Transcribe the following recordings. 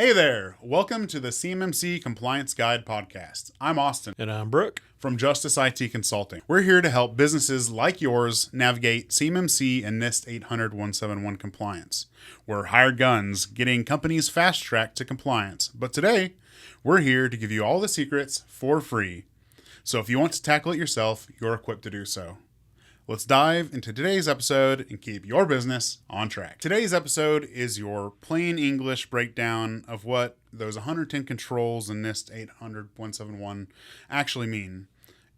Hey there! Welcome to the CMMC Compliance Guide Podcast. I'm Austin. And I'm Brooke. From Justice IT Consulting. We're here to help businesses like yours navigate CMMC and NIST 800-171 compliance. We're hired guns, getting companies fast-tracked to compliance. But today, we're here to give you all the secrets for free. So if you want to tackle it yourself, you're equipped to do so. Let's dive into today's episode and keep your business on track. Today's episode is your plain English breakdown of what those 110 controls in NIST 800-171 actually mean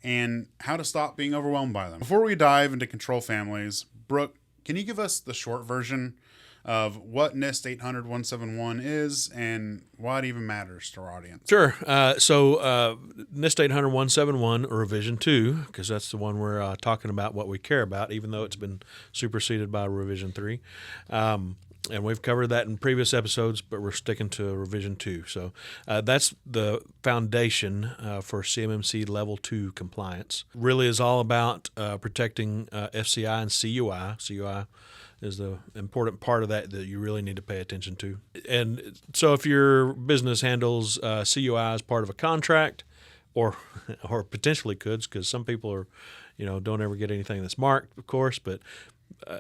and how to stop being overwhelmed by them. Before we dive into control families, Brooke, can you give us the short version of what NIST 800-171 is and why it even matters to our audience? Sure. So NIST 800-171, or Revision 2, because that's the one we're talking about what we care about, even though it's been superseded by Revision 3. And we've covered that in previous episodes, but we're sticking to Revision 2. So that's the foundation for CMMC Level 2 compliance. Really is all about protecting FCI and CUI. CUI is the important part of that you really need to pay attention to. And so if your business handles CUI as part of a contract, or potentially could, because some people are, don't ever get anything that's marked, of course, but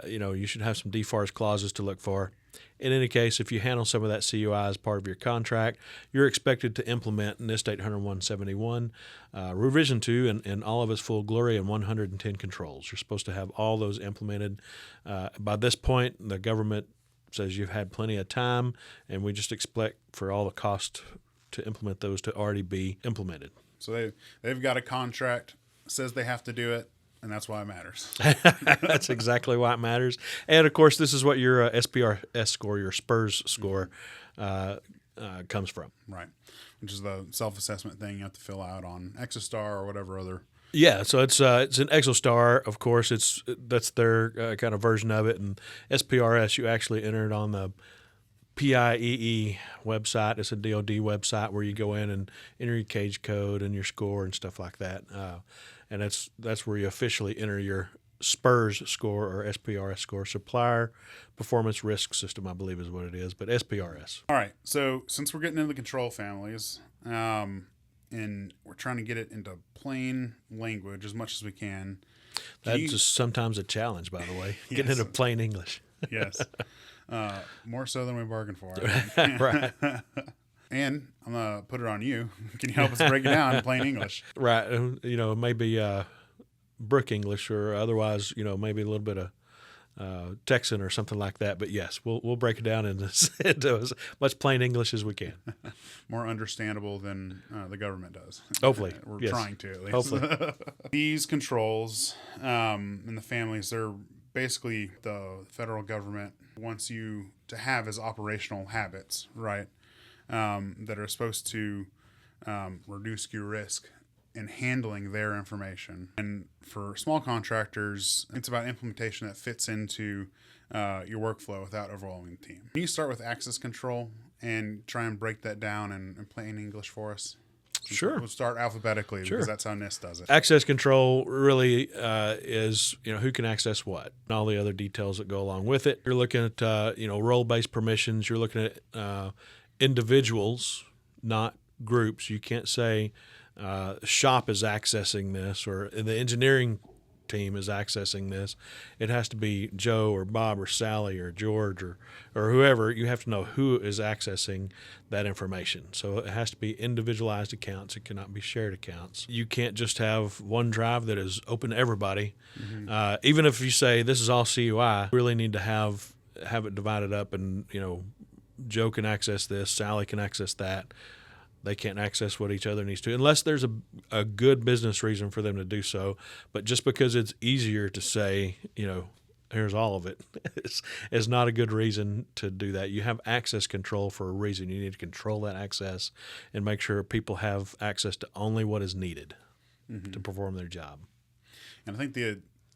you should have some DFARS clauses to look for. In any case, if you handle some of that CUI as part of your contract, you're expected to implement NIST 800-171, Revision 2, and all of its full glory and 110 controls. You're supposed to have all those implemented. By this point, the government says you've had plenty of time, and we just expect for all the cost to implement those to already be implemented. So they've got a contract, says they have to do it, and that's why it matters. That's exactly why it matters. And, of course, this is what your SPRS score, your SPRS score, comes from. Right, which is the self-assessment thing you have to fill out on Exostar or whatever other. Yeah, so it's an Exostar, of course. That's their kind of version of it. And SPRS, you actually enter it on the PIEE website. It's a DoD website where you go in and enter your cage code and your score and stuff like that. And that's where you officially enter your SPRS score or SPRS score, Supplier Performance Risk System, I believe is what it is, but SPRS. All right, so since we're getting into the control families, and we're trying to get it into plain language as much as we can. That's just sometimes a challenge, by the way, getting into plain English. Yes, more so than we bargained for. Right. And I'm going to put it on you. Can you help us break it down in plain English? Right. Maybe Brooke English, or otherwise, maybe a little bit of Texan or something like that. But yes, we'll break it down into as much plain English as we can. More understandable than the government does. Hopefully. We're trying to, at least. Hopefully. These controls and the families, they're basically the federal government wants you to have as operational habits, right? That are supposed to reduce your risk in handling their information. And for small contractors, it's about implementation that fits into your workflow without overwhelming the team. Can you start with access control and try and break that down in plain English for us? Sure. We'll start alphabetically because that's how NIST does it. Access control really is, who can access what and all the other details that go along with it. You're looking at, role-based permissions. You're looking at individuals, not groups. You can't say shop is accessing this or the engineering team is accessing this. It has to be Joe or Bob or Sally or George or whoever. You have to know who is accessing that information. So it has to be individualized accounts. It cannot be shared accounts. You can't just have one drive that is open to everybody. Mm-hmm. Even if you say this is all CUI, you really need to have it divided up and, Joe can access this, Sally can access that. They can't access what each other needs to, unless there's a good business reason for them to do so. But just because it's easier to say, here's all of it, is not a good reason to do that. You have access control for a reason. You need to control that access and make sure people have access to only what is needed to perform their job. And I think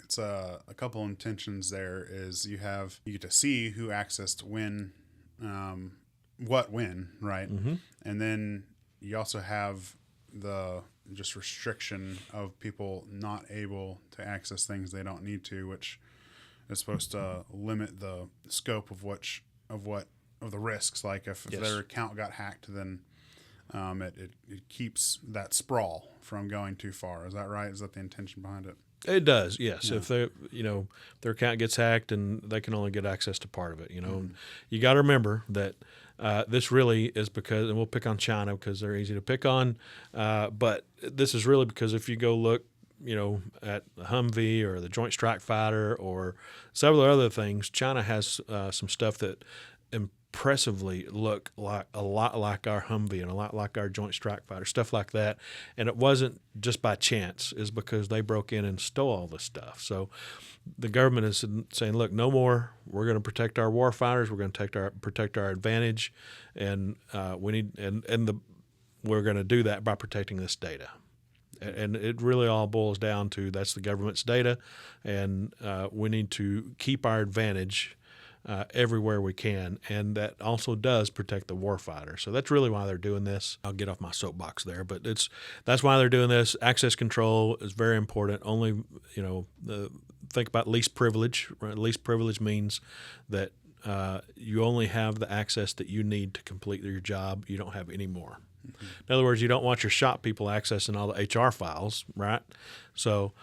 it's a couple intentions there is you get to see who accessed when, when, right? Mm-hmm. And then you also have the just restriction of people not able to access things they don't need to, which is supposed to limit the scope of what the risks. Like if their account got hacked, then it keeps that sprawl from going too far. Is that right? Is that the intention behind it? It does, yes. Yeah. If they, their account gets hacked and they can only get access to part of it, You got to remember that this really is because, and we'll pick on China because they're easy to pick on, but this is really because if you go look, at the Humvee or the Joint Strike Fighter or several other things, China has some stuff that impressively look like a lot like our Humvee and a lot like our Joint Strike Fighter, stuff like that. And it wasn't just by chance, is because they broke in and stole all this stuff. So the government is saying, look, no more. We're going to protect our war fighters. We're going to protect our advantage, and we're going to do that by protecting this data. And it really all boils down to that's the government's data, and we need to keep our advantage everywhere we can, and that also does protect the warfighter. So that's really why they're doing this. I'll get off my soapbox there, but that's why they're doing this. Access control is very important. Only, think about least privilege. Right? Least privilege means that you only have the access that you need to complete your job. You don't have any more. Mm-hmm. In other words, you don't want your shop people accessing all the HR files, right? So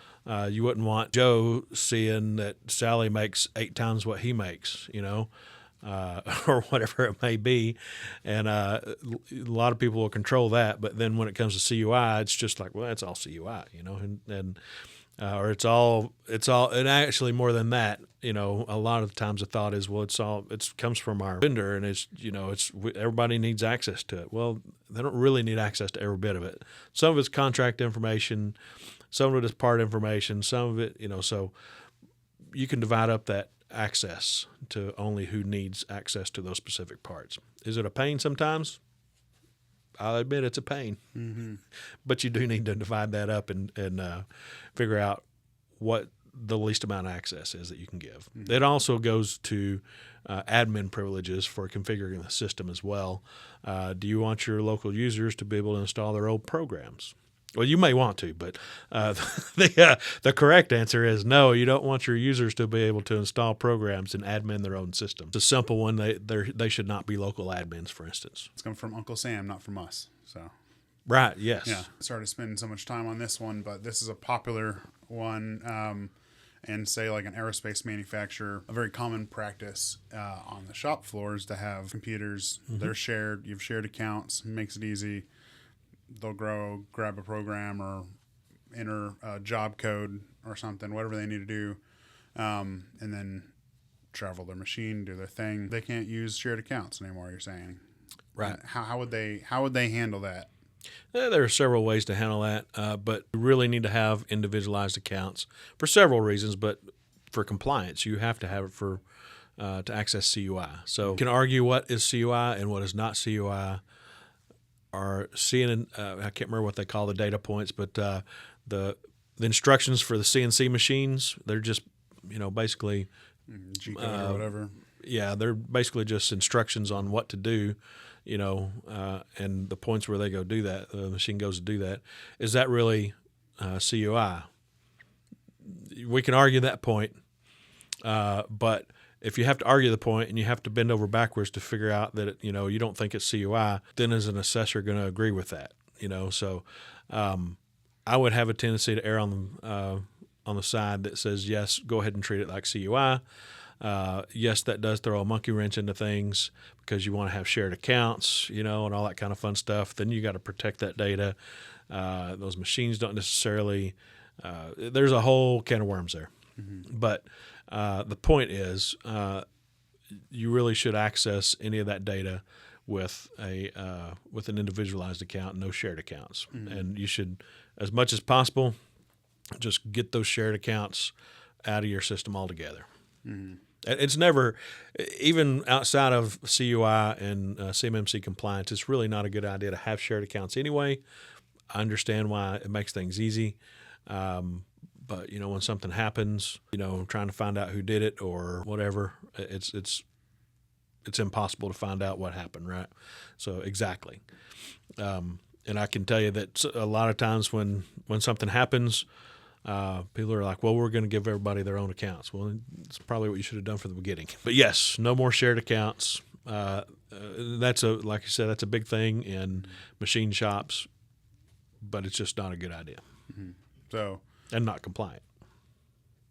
you wouldn't want Joe seeing that Sally makes 8 times what he makes, or whatever it may be. And a lot of people will control that. But then when it comes to CUI, it's just like, well, that's all CUI, or it's all, and actually more than that, a lot of the times the thought is, well, it comes from our vendor, and everybody needs access to it. Well, they don't really need access to every bit of it. Some of it's contract information, some of it is part information, some of it, so you can divide up that access to only who needs access to those specific parts. Is it a pain sometimes? I'll admit it's a pain, mm-hmm. But you do need to divide that up and figure out what the least amount of access is that you can give. Mm-hmm. It also goes to admin privileges for configuring the system as well. Do you want your local users to be able to install their old programs? Well, you may want to, but the correct answer is no. You don't want your users to be able to install programs and admin their own system. It's a simple one. They should not be local admins, for instance. It's coming from Uncle Sam, not from us. So, right? Yes. Yeah. Sorry to spend so much time on this one, but this is a popular one. And say like an aerospace manufacturer, a very common practice on the shop floor is to have computers. Mm-hmm. They're shared. You've shared accounts. Makes it easy. They'll grab a program or enter a job code or something, whatever they need to do, and then travel their machine, do their thing. They can't use shared accounts anymore, you're saying. Right. How would they handle that? There are several ways to handle that, but you really need to have individualized accounts for several reasons, but for compliance, you have to have it to access CUI. So you can argue what is CUI and what is not CUI. Are seeing, I can't remember what they call the data points, but the instructions for the CNC machines, they're just, basically G-code or whatever. Yeah, they're basically just instructions on what to do, and the points where they go do that, the machine goes to do that. Is that really CUI? We can argue that point, but if you have to argue the point and you have to bend over backwards to figure out that you don't think it's CUI, then is an assessor going to agree with that? So I would have a tendency to err on the side that says yes, go ahead and treat it like CUI. Yes, that does throw a monkey wrench into things because you want to have shared accounts, and all that kind of fun stuff. Then you got to protect that data. Those machines don't necessarily. There's a whole can of worms there, mm-hmm. But. The point is, you really should access any of that data with an individualized account, no shared accounts, mm-hmm. And you should, as much as possible, just get those shared accounts out of your system altogether. Mm-hmm. It's never, even outside of CUI and CMMC compliance, it's really not a good idea to have shared accounts anyway. I understand why it makes things easy. But when something happens, trying to find out who did it or whatever, it's impossible to find out what happened, right? So exactly, and I can tell you that a lot of times when something happens, people are like, "Well, we're going to give everybody their own accounts." Well, it's probably what you should have done from the beginning. But yes, no more shared accounts. That's like I said, that's a big thing in machine shops, but it's just not a good idea. So, and not compliant.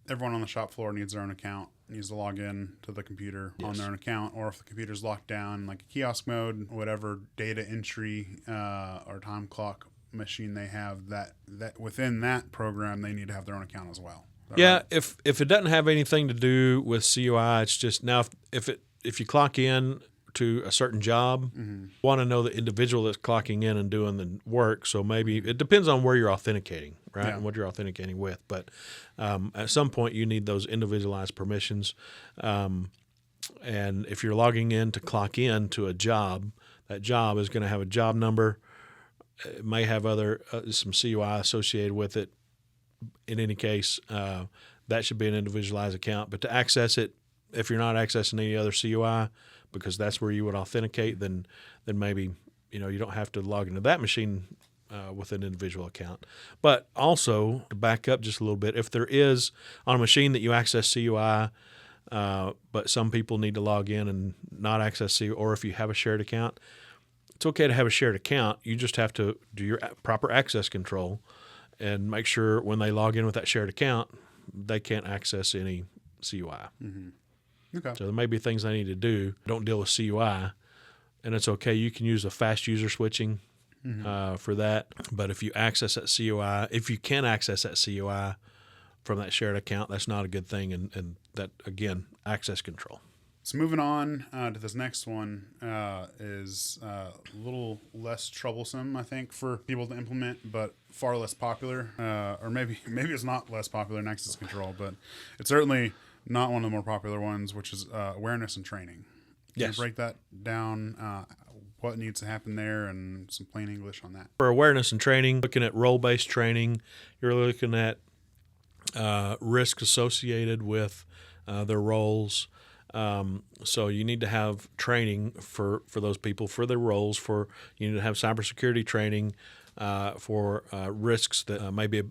Everyone on the shop floor needs their own account, needs to log in to the computer on their own account, or if the computer's locked down, like a kiosk mode, whatever data entry or time clock machine they have, that within that program, they need to have their own account as well. Yeah, right? if it doesn't have anything to do with CUI, it's just now if you clock in to a certain job, want to know the individual that's clocking in and doing the work. So maybe it depends on where you're authenticating, right, and what you're authenticating with. But at some point, you need those individualized permissions. And if you're logging in to clock in to a job, that job is going to have a job number. It may have other some CUI associated with it. In any case, that should be an individualized account. But to access it, if you're not accessing any other CUI, because that's where you would authenticate, then maybe you don't have to log into that machine with an individual account. But also, to back up just a little bit, if there is on a machine that you access CUI, but some people need to log in and not access CUI, or if you have a shared account, it's okay to have a shared account. You just have to do your proper access control and make sure when they log in with that shared account, they can't access any CUI. Okay. So there may be things they need to do. Don't deal with CUI, and it's okay. You can use a fast user switching for that. But if you access that CUI, if you can access that CUI from that shared account, that's not a good thing. And that, again, access control. So moving on to this next one is a little less troublesome, I think, for people to implement, but far less popular. Or maybe it's not less popular in access control, but it's certainly not one of the more popular ones, which is awareness and training. Can you break that down? What needs to happen there, and some plain English on that? For awareness and training, looking at role-based training, you're looking at risks associated with their roles. So you need to have training for those people, for their roles. You need to have cybersecurity training for risks that may be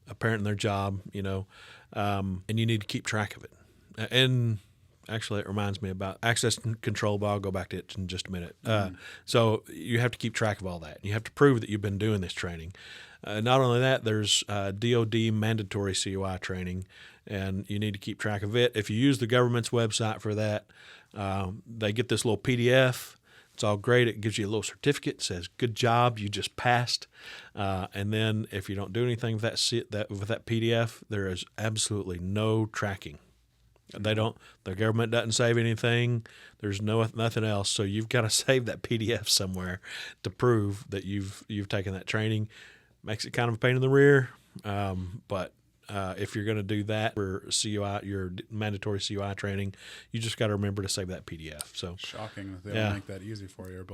apparent in their job, and you need to keep track of it. And actually, it reminds me about access control, but I'll go back to it in just a minute. So you have to keep track of all that. You have to prove that you've been doing this training. Not only that, there's DoD mandatory CUI training, and you need to keep track of it. If you use the government's website for that, they get this little PDF. It's all great. It gives you a little certificate. It says, "Good job, you just passed." And then if you don't do anything with that PDF, there is absolutely no tracking. The government doesn't save anything. There's nothing else. So you've got to save that PDF somewhere to prove that you've taken that training. Makes it kind of a pain in the rear, but if you're going to do that for CUI, your mandatory CUI training, you just got to remember to save that PDF. So shocking that they don't make that easy for you.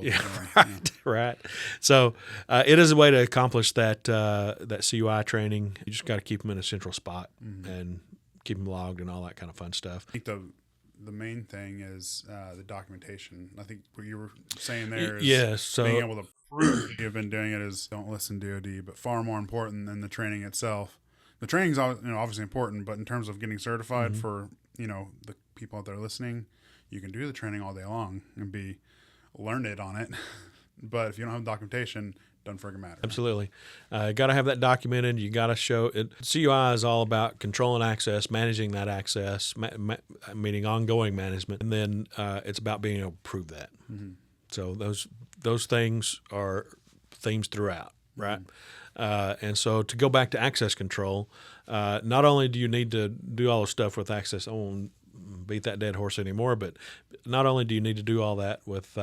Right. So it is a way to accomplish that CUI training. You just got to keep them in a central spot and keep them logged and all that kind of fun stuff. I think the main thing is the documentation. I think what you were saying there is so being able to prove you've been doing it is don't listen DoD, but far more important than the training itself. The training's obviously important, but in terms of getting certified for the people out there listening, you can do the training all day long and be learned on it. But if you don't have documentation, doesn't friggin' matter. Absolutely. You got to have that documented. You got to show it. CUI is all about controlling access, managing that access, meaning ongoing management. And then it's about being able to prove that. So those things are themes throughout, right? And so to go back to access control, not only do you need to do all the stuff with access, I won't beat that dead horse anymore, but not only do you need to do all that with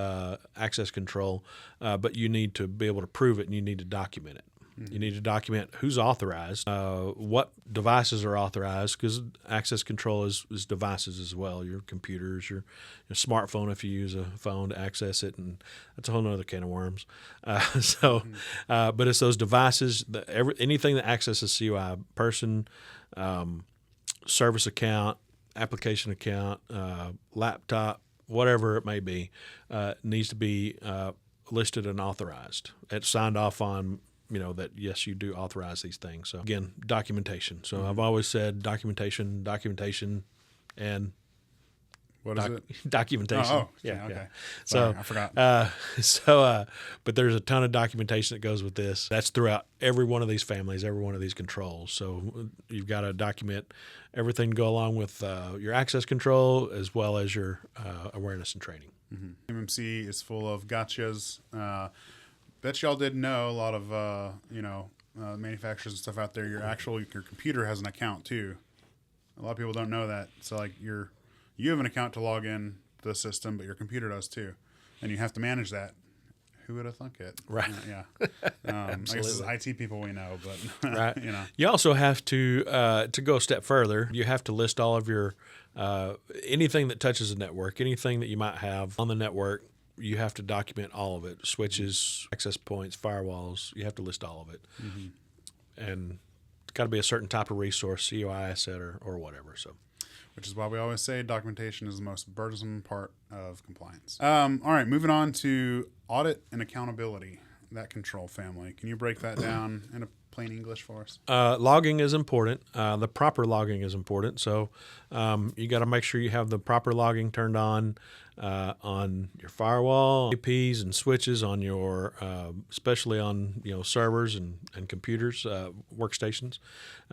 access control, but you need to be able to prove it, and you need to document it. You need to document who's authorized, what devices are authorized, because access control is devices as well, your computers, your smartphone if you use a phone to access it, and that's a whole other can of worms. But it's those devices, anything that accesses CUI, person, service account, application account, laptop, whatever it may be, needs to be listed and authorized. It's signed off on, that yes, you do authorize these things. So again, documentation. So I've always said documentation, and What is it? Documentation. Oh, yeah. okay. Yeah. Sorry, I forgot. But there's a ton of documentation that goes with this. That's throughout every one of these families, every one of these controls. So you've got to document everything to go along with your access control as well as your awareness and training. CMMC is full of gotchas. Bet y'all didn't know a lot of manufacturers and stuff out there. Your computer has an account too. A lot of people don't know that. So like you have an account to log in to the system, but your computer does too, and you have to manage that. Who would have thunk it? Right. Yeah. I guess it's IT people we know, but right. You also have to go a step further. You have to list all of your anything that touches the network, anything that you might have on the network. You have to document all of it: switches, access points, firewalls. You have to list all of it, and it's got to be a certain type of resource, COI asset or whatever. So. Which is why we always say documentation is the most burdensome part of compliance. All right, moving on to audit and accountability, that control family. Can you break that down in a plain English for us? Logging is important. The proper logging is important. So you got to make sure you have the proper logging turned on your firewall, APs and switches on your, especially on servers and computers, workstations.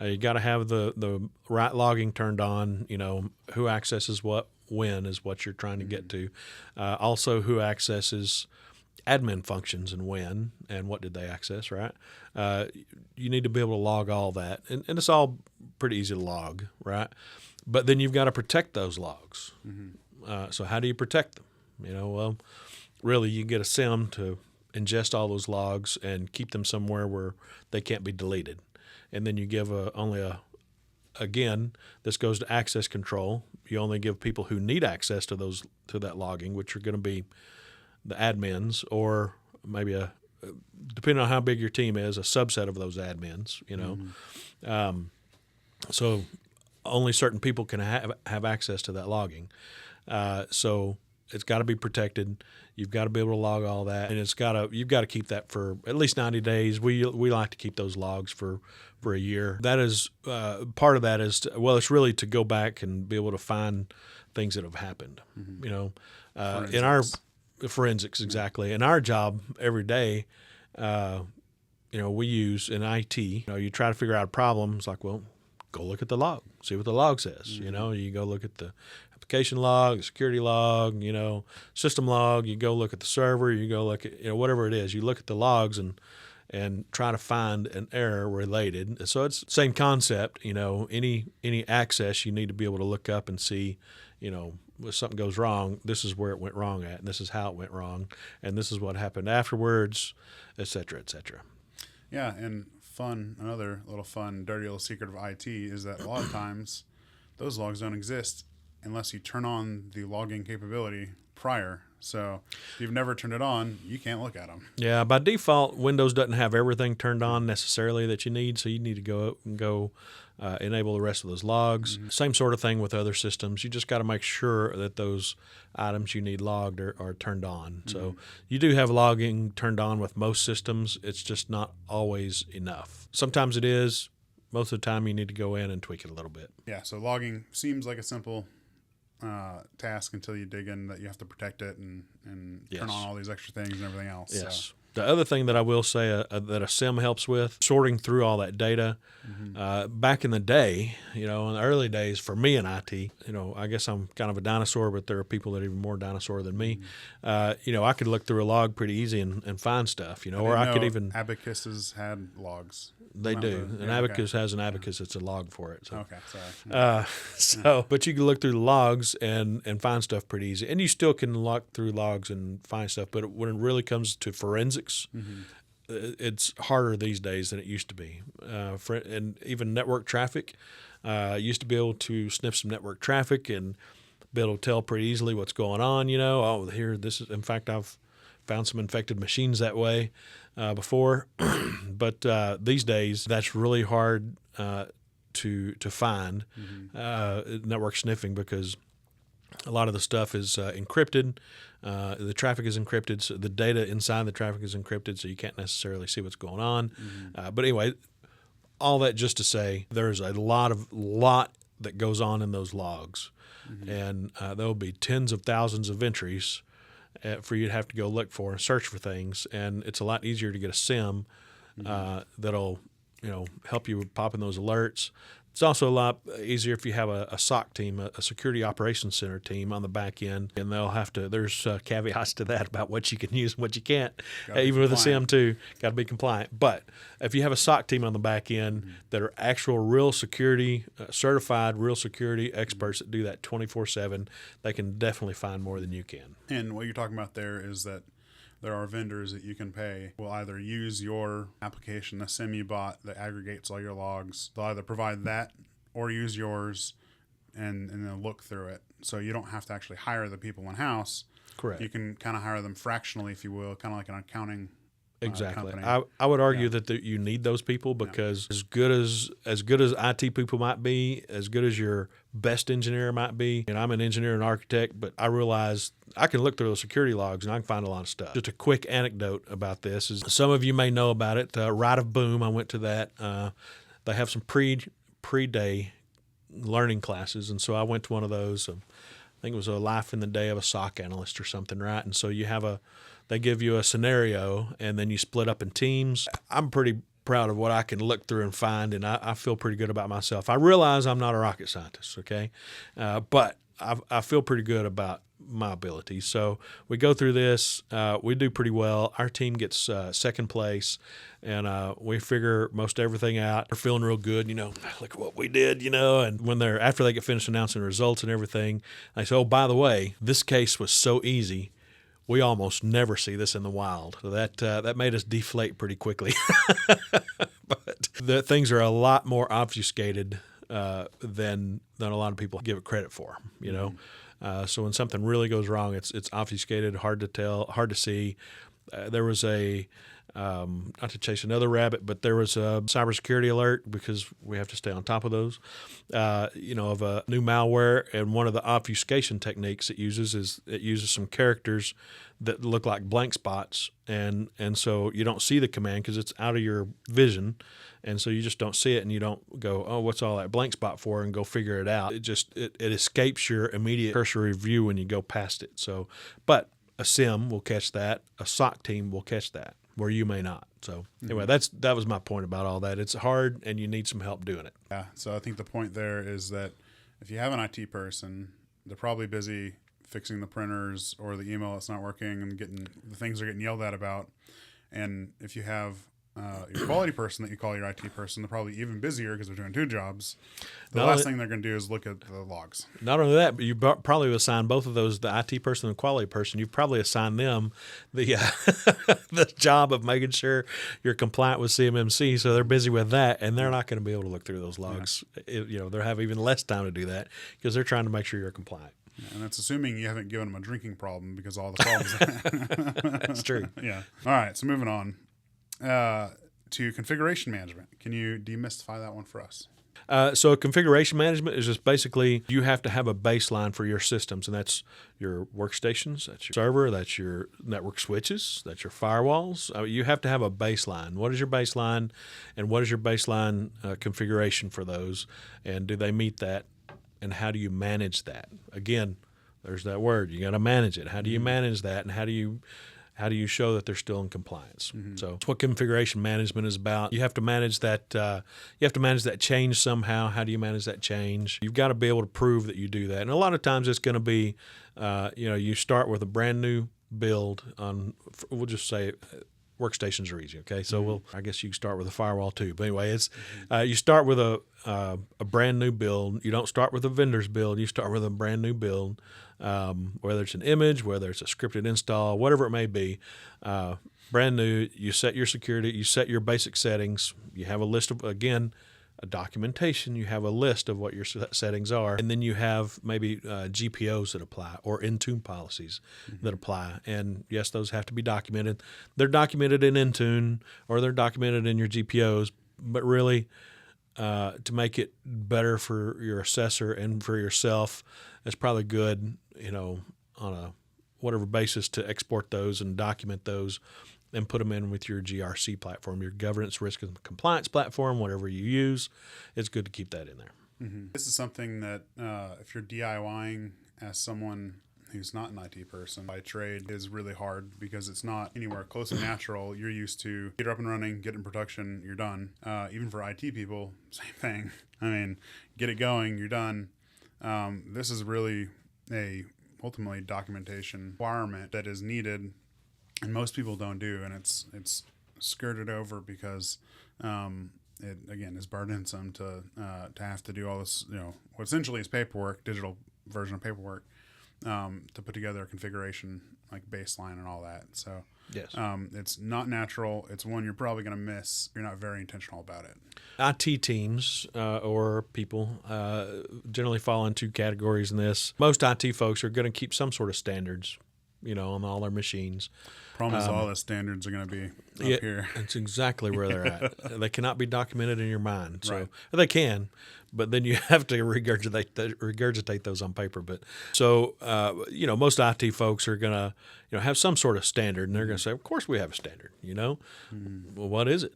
You got to have the right logging turned on. Who accesses what, when is what you're trying to get to. Also, who accesses admin functions and when and what did they access, right? You need to be able to log all that. And it's all pretty easy to log, right? But then you've got to protect those logs. So how do you protect them? Really you get a SIM to ingest all those logs and keep them somewhere where they can't be deleted. And then you give again, this goes to access control. You only give people who need access to that logging, which are going to be the admins, or maybe depending on how big your team is, a subset of those admins. So only certain people can have access to that logging. So it's got to be protected. You've got to be able to log all that, and you've got to keep that for at least 90 days. We like to keep those logs for a year. That is part of that is it's really to go back and be able to find things that have happened. In our forensics, exactly. In our job every day, we use in IT. You try to figure out a problem. It's like, well, go look at the log, see what the log says. You go look at the application log, the security log, system log. You go look at the server. You go look at whatever it is. You look at the logs and try to find an error related. So it's the same concept. Any access you need to be able to look up and see. If something goes wrong, this is where it went wrong at, and this is how it went wrong, and this is what happened afterwards, et cetera, et cetera. Yeah, and another little dirty little secret of IT is that a lot of times those logs don't exist unless you turn on the logging capability prior. So if you've never turned it on, you can't look at them. Yeah, by default, Windows doesn't have everything turned on necessarily that you need, so you need to go enable the rest of those logs. Same sort of thing with other systems. You just got to make sure that those items you need logged are turned on. So you do have logging turned on with most systems. It's just not always enough. Sometimes it is. Most of the time you need to go in and tweak it a little bit. Yeah, so logging seems like a simple task until you dig in that you have to protect it and turn on all these extra things and everything else. Yes. So. The other thing that I will say that a SIM helps with, sorting through all that data. Back in the day, in the early days for me in IT, I guess I'm kind of a dinosaur, but there are people that are even more dinosaur than me. I could look through a log pretty easy and find stuff, or I could even... Abacuses had logs. They do. An abacus has an abacus. It's a log for it. So. Okay, sorry. But you can look through the logs and find stuff pretty easy. And you still can look through logs and find stuff. But when it really comes to forensics, it's harder these days than it used to be. And even network traffic, used to be able to sniff some network traffic and be able to tell pretty easily what's going on. In fact, I've found some infected machines that way before. But these days, that's really hard to find network sniffing because a lot of the stuff is encrypted. The traffic is encrypted, so the data inside the traffic is encrypted, so you can't necessarily see what's going on. But anyway, all that just to say there's a lot that goes on in those logs. and there'll be tens of thousands of entries for you to have to go look for and search for things. And it's a lot easier to get a SIM that'll help you with popping those alerts. It's also a lot easier if you have a SOC team, a Security Operations Center team on the back end, and they'll have to. There's caveats to that about what you can use and what you can't. Even with a SIM too, got to be compliant. But if you have a SOC team on the back end that are actual real security, certified real security experts that do that 24/7, they can definitely find more than you can. And what you're talking about there is that there are vendors that you can pay will either use your application, the SIM you bought that aggregates all your logs. They'll either provide that or use yours and then look through it. So you don't have to actually hire the people in-house. Correct. You can kind of hire them fractionally, if you will, kind of like an accounting Exactly. company. I would argue that you need those people because as good as IT people might be, as good as your best engineer might be, and I'm an engineer and architect, but I realize I can look through those security logs and I can find a lot of stuff. Just a quick anecdote about this is some of you may know about it. Right of Boom, I went to that. They have some pre-day learning classes, and so I went to one of those. I think it was a life in the day of a SOC analyst or something, right? And so they give you a scenario, and then you split up in teams. I'm pretty proud of what I can look through and find, and I feel pretty good about myself. I realize I'm not a rocket scientist, okay? But I feel pretty good about my abilities. So we go through this. We do pretty well. Our team gets second place, and we figure most everything out. We're feeling real good, look at what we did, and when after they get finished announcing results and everything, I say, oh, by the way, this case was so easy. We almost never see this in the wild. So that made us deflate pretty quickly. But the things are a lot more obfuscated than a lot of people give it credit for, So when something really goes wrong, it's obfuscated, hard to tell, hard to see. There was not to chase another rabbit, but there was a cybersecurity alert because we have to stay on top of those, of a new malware. And one of the obfuscation techniques it uses some characters that look like blank spots. And so you don't see the command because it's out of your vision. And so you just don't see it and you don't go, oh, what's all that blank spot for, and go figure it out. It escapes your immediate cursory view when you go past it. So, but a SIM will catch that. A SOC team will catch that, where you may not. So anyway, that was my point about all that. It's hard and you need some help doing it. Yeah. So I think the point there is that if you have an IT person, they're probably busy fixing the printers or the email that's not working and the things they're getting yelled at about. And if you have your quality person that you call your IT person, they're probably even busier because they're doing two jobs. The last thing they're going to do is look at the logs. Not only that, but you probably assign both of those, the IT person and the quality person, you've probably assigned them the the job of making sure you're compliant with CMMC. So they're busy with that, and they're not going to be able to look through those logs. Yeah. They'll have even less time to do that because they're trying to make sure you're compliant. Yeah, and that's assuming you haven't given them a drinking problem because all the problems. That's true. Yeah. All right. So moving on. To configuration management. Can you demystify that one for us? So configuration management is just basically you have to have a baseline for your systems, and that's your workstations, that's your server, that's your network switches, that's your firewalls. You have to have a baseline. What is your baseline, and what is your baseline configuration for those, and do they meet that, and how do you manage that? Again, there's that word. You got to manage it. How do you manage that, and how do you show that they're still in compliance? So that's what configuration management is about. You have to manage that. You have to manage that change somehow. How do you manage that change? You've got to be able to prove that you do that. And a lot of times it's going to be, you start with a brand new build on. We'll just say workstations are easy. Okay, so I guess you can start with a firewall too. But anyway, it's you start with a brand new build. You don't start with a vendor's build. You start with a brand new build. Whether it's an image, whether it's a scripted install, whatever it may be, brand new, you set your security, you set your basic settings, you have a list of, again, a documentation, you have a list of what your settings are, and then you have maybe GPOs that apply or Intune policies that apply. And yes, those have to be documented. They're documented in Intune or they're documented in your GPOs, but really to make it better for your assessor and for yourself, it's probably good, on a whatever basis to export those and document those and put them in with your GRC platform, your governance, risk, and compliance platform, whatever you use. It's good to keep that in there. This is something that if you're DIYing as someone who's not an IT person by trade is really hard because it's not anywhere close to natural. You're used to get up and running, get in production, you're done. Even for IT people, same thing. I mean, get it going, you're done. This is really a ultimately documentation requirement that is needed, and most people don't do, and it's skirted over because it again is burdensome to have to do all this, what essentially is paperwork, digital version of paperwork, to put together a configuration like baseline and all that. So yes, it's not natural. It's one you're probably going to miss. You're not very intentional about it. IT teams or people generally fall into two categories in this. Most IT folks are going to keep some sort of standards, on all their machines. Problem is all the standards are going to be up here. That's exactly where they're at. They cannot be documented in your mind. So Right. They can, but then you have to regurgitate those on paper. But so most IT folks are going to have some sort of standard, and they're going to say, of course we have a standard. Well, what is it?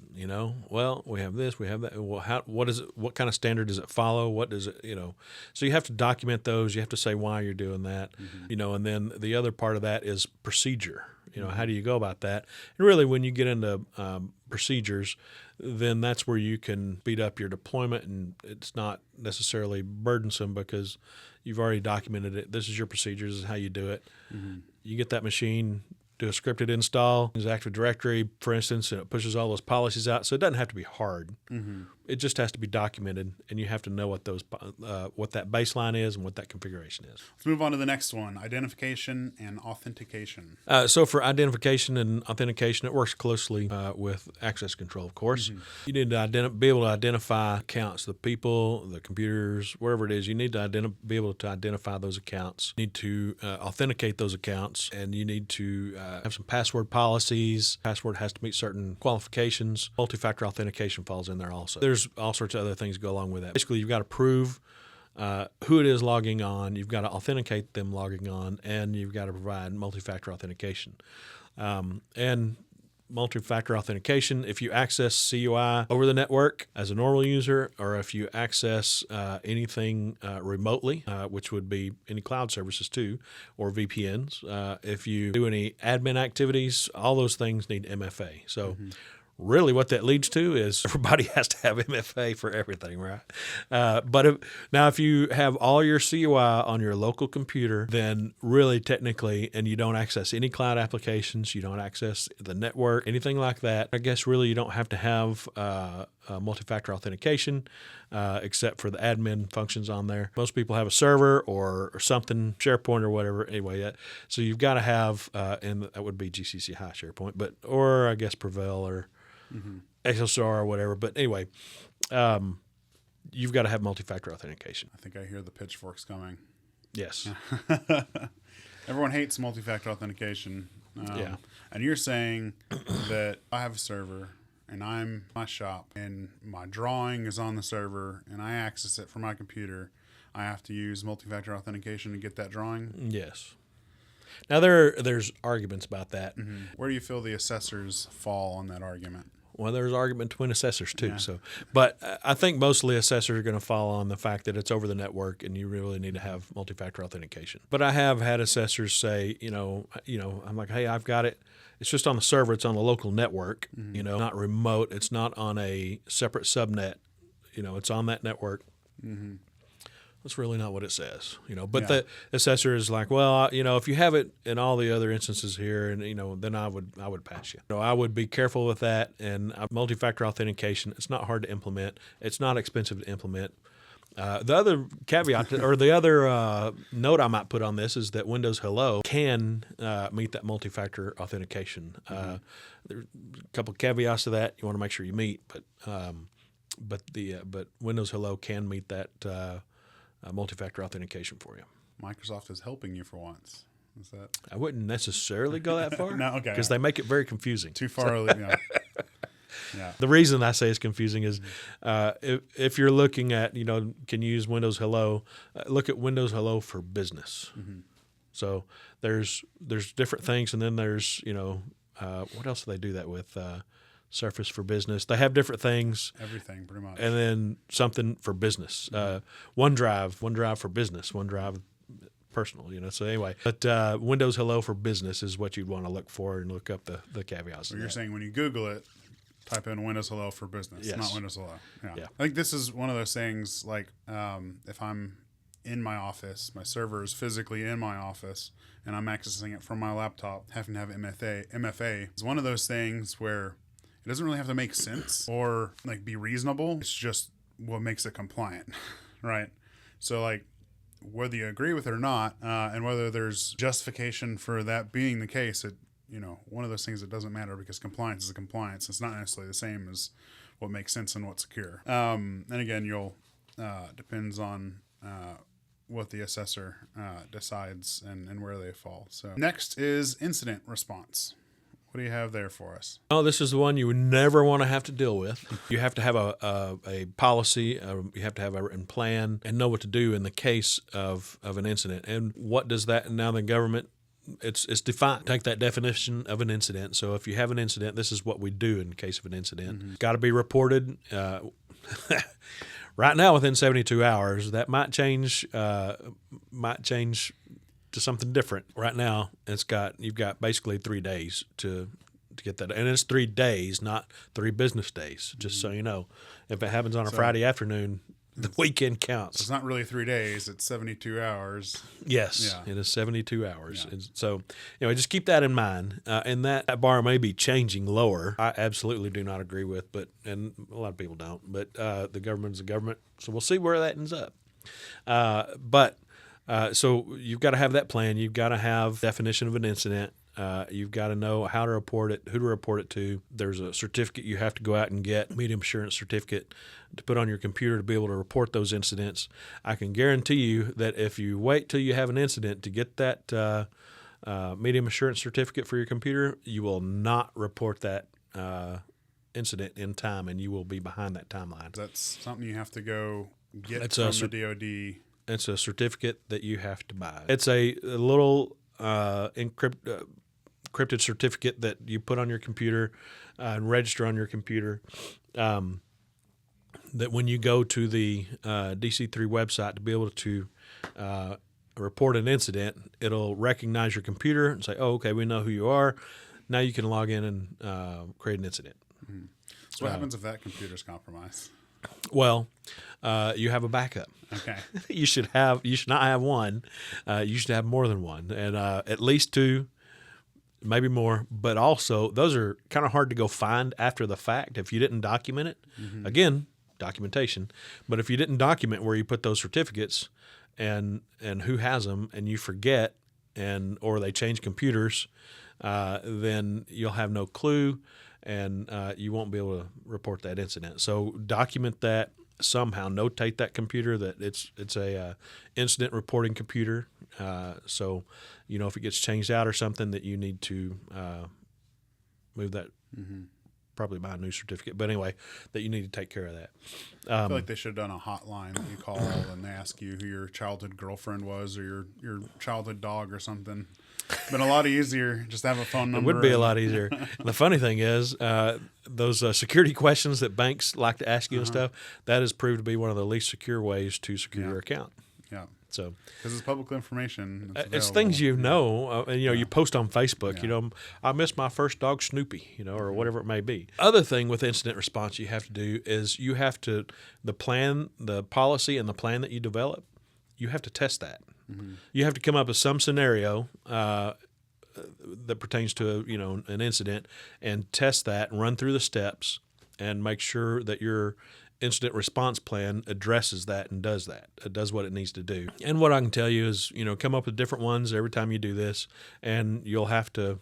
Well, we have this, we have that. Well, what is it? What kind of standard does it follow? What does it? So you have to document those. You have to say why you're doing that. And then the other part of that is procedure. How do you go about that? And really, when you get into procedures, then that's where you can speed up your deployment, and it's not necessarily burdensome because you've already documented it. This is your procedures. This is how you do it. You get that machine, do a scripted install, use Active Directory, for instance, and it pushes all those policies out. So it doesn't have to be hard. It just has to be documented, and you have to know what that baseline is and what that configuration is. Let's move on to the next one, identification and authentication. So for identification and authentication, it works closely with access control, of course. You need to be able to identify accounts, the people, the computers, wherever it is. You need to be able to identify those accounts. You need to authenticate those accounts, and you need to have some password policies. Password has to meet certain qualifications. Multi-factor authentication falls in there also. There's all sorts of other things go along with that. Basically, you've got to prove who it is logging on. You've got to authenticate them logging on, and you've got to provide multi-factor authentication. And multi-factor authentication, if you access CUI over the network as a normal user, or if you access anything remotely, which would be any cloud services too, or VPNs, if you do any admin activities, all those things need MFA. So really what that leads to is everybody has to have MFA for everything, right? But if you have all your CUI on your local computer, then really technically, and you don't access any cloud applications, you don't access the network, anything like that, I guess really you don't have to have multi-factor authentication except for the admin functions on there. Most people have a server or something, SharePoint or whatever. Anyway, so you've got to have, and that would be GCC High SharePoint, or I guess Prevail or XSR or whatever. But anyway, you've got to have multi-factor authentication. I think I hear the pitchforks coming. Yes. Everyone hates multi-factor authentication. Yeah. And you're saying that I have a server and I'm my shop and my drawing is on the server and I access it from my computer. I have to use multi-factor authentication to get that drawing? Yes. Now, there's arguments about that. Where do you feel the assessors fall on that argument? Well, there's argument between assessors too. Yeah. So, but I think mostly assessors are going to fall on the fact that it's over the network and you really need to have multi-factor authentication. But I have had assessors say, I'm like, hey, I've got it. It's just on the server. It's on the local network. Not remote. It's not on a separate subnet. It's on that network. That's really not what it says, But the assessor is like, well, if you have it in all the other instances here, and then I would pass you. I would be careful with that. And multi-factor authentication, it's not hard to implement. It's not expensive to implement. The other caveat or the other note I might put on this is that Windows Hello can meet that multi-factor authentication. There are a couple of caveats to that you want to make sure you meet, but Windows Hello can meet that. Multi-factor authentication for you. Microsoft is helping you for once. Is that? I wouldn't necessarily go that far. No, okay. Because they make it very confusing. Too far. Yeah. The reason I say it's confusing is if you're looking at, can you use Windows Hello, look at Windows Hello for Business. So there's different things, and then there's, what else do they do that with? Surface for business. They have different things. Everything, pretty much. And then something for business. OneDrive for business. OneDrive personal, So anyway, but Windows Hello for business is what you'd want to look for and look up the caveats. So you're saying when you Google it, type in Windows Hello for business, yes. not Windows Hello. Yeah. I think this is one of those things like if I'm in my office, my server is physically in my office, and I'm accessing it from my laptop, having to have MFA is one of those things where it doesn't really have to make sense or like be reasonable. It's just what makes it compliant, right? So like whether you agree with it or not, and whether there's justification for that being the case, one of those things that doesn't matter because compliance is a compliance. It's not necessarily the same as what makes sense and what's secure. And again, depends on what the assessor decides and where they fall. So next is incident response. What do you have there for us? Oh, this is the one you would never want to have to deal with. You have to have a policy, you have to have a written plan, and know what to do in the case of an incident. And what does that, now the government, it's defined. Take that definition of an incident. So if you have an incident, this is what we do in case of an incident. Mm-hmm. It's got to be reported right now within 72 hours. That might change to something different. Right now, you've got basically 3 days to get that, and it's 3 days, not 3 business days. Just so you know, if it happens on a Friday afternoon, the weekend counts. It's not really 3 days; it's 72 hours. Yes, it is 72 hours. Yeah. So, just keep that in mind. And that bar may be changing lower. I absolutely do not agree with, and a lot of people don't. But the government is a government, so we'll see where that ends up. So you've got to have that plan. You've got to have definition of an incident. You've got to know how to report it, who to report it to. There's a certificate you have to go out and get, medium assurance certificate, to put on your computer to be able to report those incidents. I can guarantee you that if you wait till you have an incident to get that medium assurance certificate for your computer, you will not report that incident in time, and you will be behind that timeline. That's something you have to go get from the DoD. It's a certificate that you have to buy. It's a little encrypted certificate that you put on your computer and register on your computer. That when you go to the DC3 website to be able to report an incident, it'll recognize your computer and say, "Oh, okay, we know who you are. Now you can log in and create an incident." Mm-hmm. So what happens if that computer's compromised? Well, you have a backup. Okay. You should not have one. You should have more than one, and at least 2, maybe more. But also, those are kind of hard to go find after the fact if you didn't document it. Mm-hmm. Again, documentation. But if you didn't document where you put those certificates and who has them, and you forget, or they change computers, then you'll have no clue. And you won't be able to report that incident. So document that somehow. Notate that computer that it's a incident reporting computer. So if it gets changed out or something, that you need to move that. Mm-hmm. Probably buy a new certificate. But anyway, that you need to take care of that. I feel like they should have done a hotline that you call and they ask you who your childhood girlfriend was or your childhood dog or something. It's been a lot easier just to have a phone number. It would be a lot easier. The funny thing is, those security questions that banks like to ask you and stuff, that has proved to be one of the least secure ways to secure your account. Yeah. So because it's public information, it's things and you post on Facebook. Yeah. I missed my first dog Snoopy, or whatever it may be. Other thing with incident response you have to do is you have to the policy and the plan that you develop, you have to test that. Mm-hmm. You have to come up with some scenario that pertains to an incident and test that and run through the steps and make sure that your incident response plan addresses that and does that. It does what it needs to do. And what I can tell you is, come up with different ones every time you do this, and you'll have to,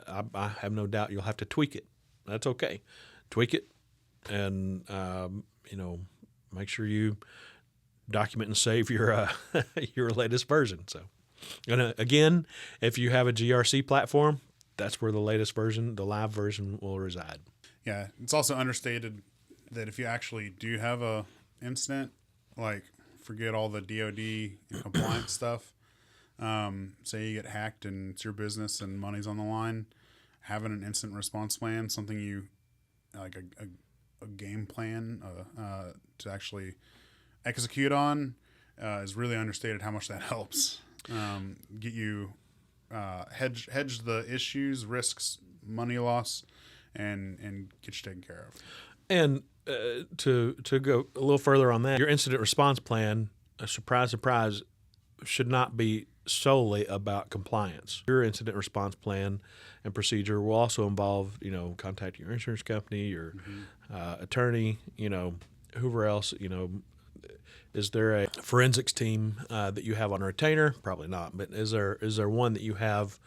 I have no doubt you'll have to tweak it. That's okay. Tweak it and, make sure you document and save your your latest version. So, and again, if you have a GRC platform, that's where the latest version, the live version, will reside. Yeah, it's also understated that if you actually do have a incident, like forget all the DoD and compliance stuff, say you get hacked and it's your business and money's on the line, having an incident response plan, something you like a game plan to actually execute on is really understated how much that helps get you hedge the issues, risks, money loss, and get you taken care of. And to go a little further on that, your incident response plan, surprise, should not be solely about compliance. Your incident response plan and procedure will also involve, contacting your insurance company, your attorney, whoever else, Is there a forensics team that you have on a retainer? Probably not. But is there one that you have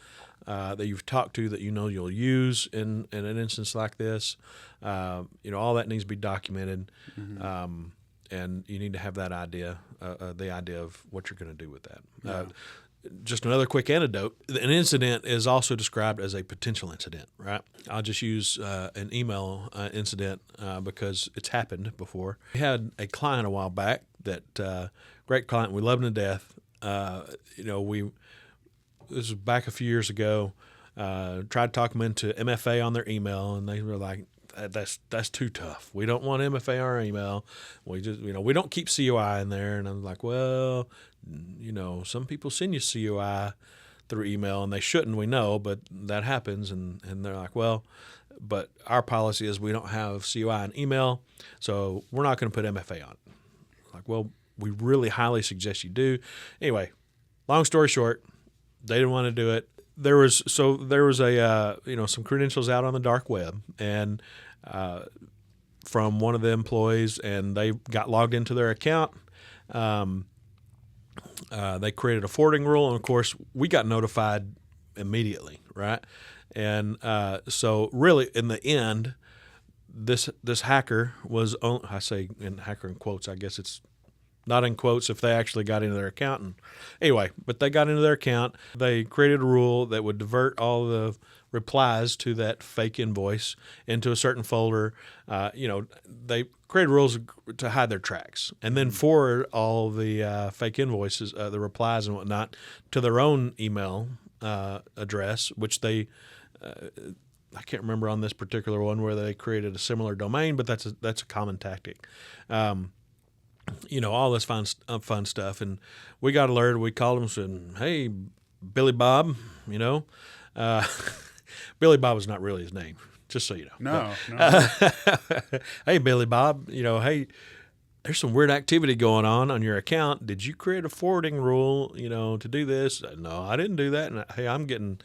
that you've talked to that you'll use in an instance like this? All that needs to be documented, and you need to have that idea, the idea of what you're going to do with that. Yeah. Just another quick anecdote. An incident is also described as a potential incident, right? I'll just use an email incident because it's happened before. We had a client a while back that great client. We love him to death. This was back a few years ago. Tried to talk them into MFA on their email, and they were like, "That's too tough. We don't want MFA on our email. We just we don't keep COI in there." And I'm like, "Well, some people send you COI through email, and they shouldn't. We know, but that happens." And they're like, "Well, but our policy is we don't have COI in email, so we're not going to put MFA on it." Like, well, we really highly suggest you do. Anyway, long story short, they didn't want to do it. There was a some credentials out on the dark web, and from one of the employees, and they got logged into their account. They created a forwarding rule, and of course, we got notified immediately, right? And so, really, in the end, this hacker was I say in hacker in quotes. I guess it's not in quotes if they actually got into their account. And anyway, but they got into their account. They created a rule that would divert all the replies to that fake invoice into a certain folder. They created rules to hide their tracks and then forward all the fake invoices, the replies and whatnot, to their own email address, which they I can't remember on this particular one where they created a similar domain, but that's a common tactic. All this fun stuff. And we got alerted. We called him and said, "Hey, Billy Bob," Billy Bob was not really his name, just so you know. No. Hey, Billy Bob, hey, there's some weird activity going on your account. Did you create a forwarding rule, to do this? No, I didn't do that. And hey, I'm getting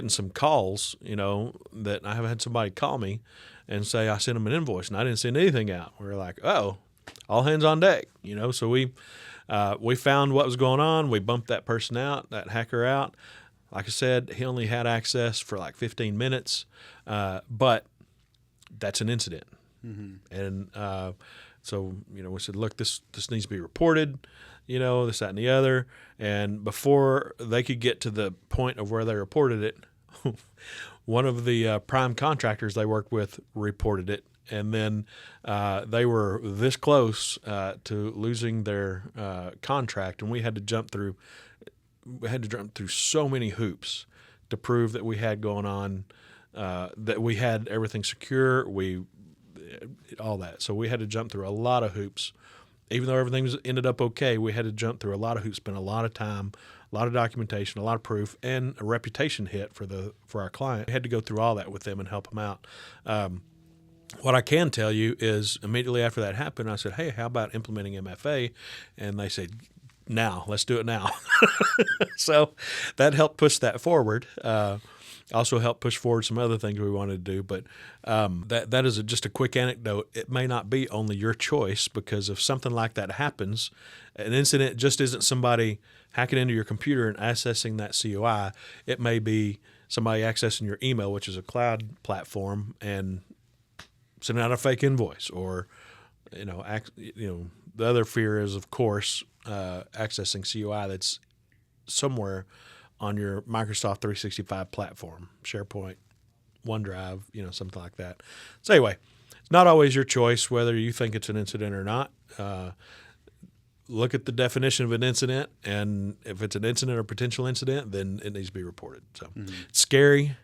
some calls, that I have had somebody call me and say I sent them an invoice and I didn't send anything out. We're like, oh, all hands on deck, So we found what was going on. We bumped that person out, that hacker out. Like I said, he only had access for like 15 minutes, but that's an incident. Mm-hmm. And so, we said, look, this needs to be reported, this, that, and the other. And before they could get to the point of where they reported it, one of the prime contractors they worked with reported it. And then they were this close to losing their contract, and we had to jump through so many hoops to prove that we had going on, that we had everything secure, all that. So we had to jump through a lot of hoops. Even though everything ended up okay, we had to jump through a lot of hoops, spend a lot of time, a lot of documentation, a lot of proof, and a reputation hit for our client. We had to go through all that with them and help them out. What I can tell you is immediately after that happened, I said, "Hey, how about implementing MFA?" And they said, "Now, let's do it now." So that helped push that forward. Also helped push forward some other things we wanted to do. But that is just a quick anecdote. It may not be only your choice, because if something like that happens, an incident just isn't somebody hacking into your computer and accessing that COI. It may be somebody accessing your email, which is a cloud platform, and sending out a fake invoice, or the other fear is, of course, accessing COI that's somewhere on your Microsoft 365 platform, SharePoint, OneDrive, something like that. So anyway, it's not always your choice whether you think it's an incident or not. Look at the definition of an incident, and if it's an incident or potential incident, then it needs to be reported. So It's scary,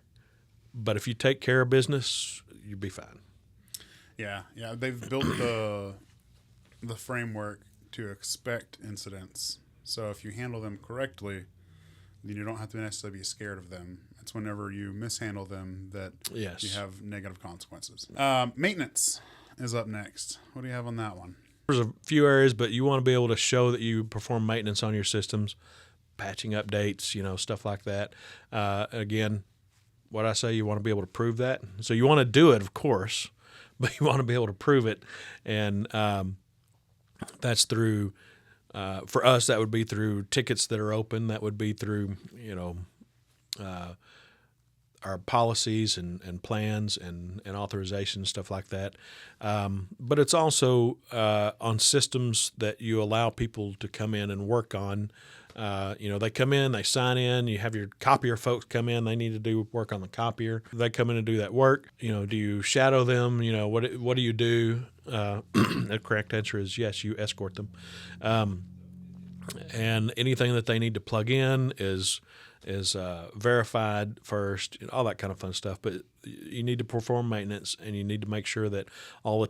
but if you take care of business, you'll be fine. Yeah, they've built the framework to expect incidents. So if you handle them correctly, then you don't have to necessarily be scared of them. It's whenever you mishandle them that Yes. you have negative consequences. Maintenance is up next. What do you have on that one? There's a few areas, but you want to be able to show that you perform maintenance on your systems, patching updates, stuff like that. Again, what I say, you want to be able to prove that. So you want to do it, of course, but you want to be able to prove it. And that's through, for us, that would be through tickets that are open. That would be through, our policies and plans and authorizations, stuff like that. But it's also on systems that you allow people to come in and work on. They come in, they sign in, you have your copier folks come in, they need to do work on the copier. They come in and do that work. Do you shadow them? What do you do? The correct answer is yes, you escort them. And anything that they need to plug in is verified first, all that kind of fun stuff. But you need to perform maintenance, and you need to make sure that all the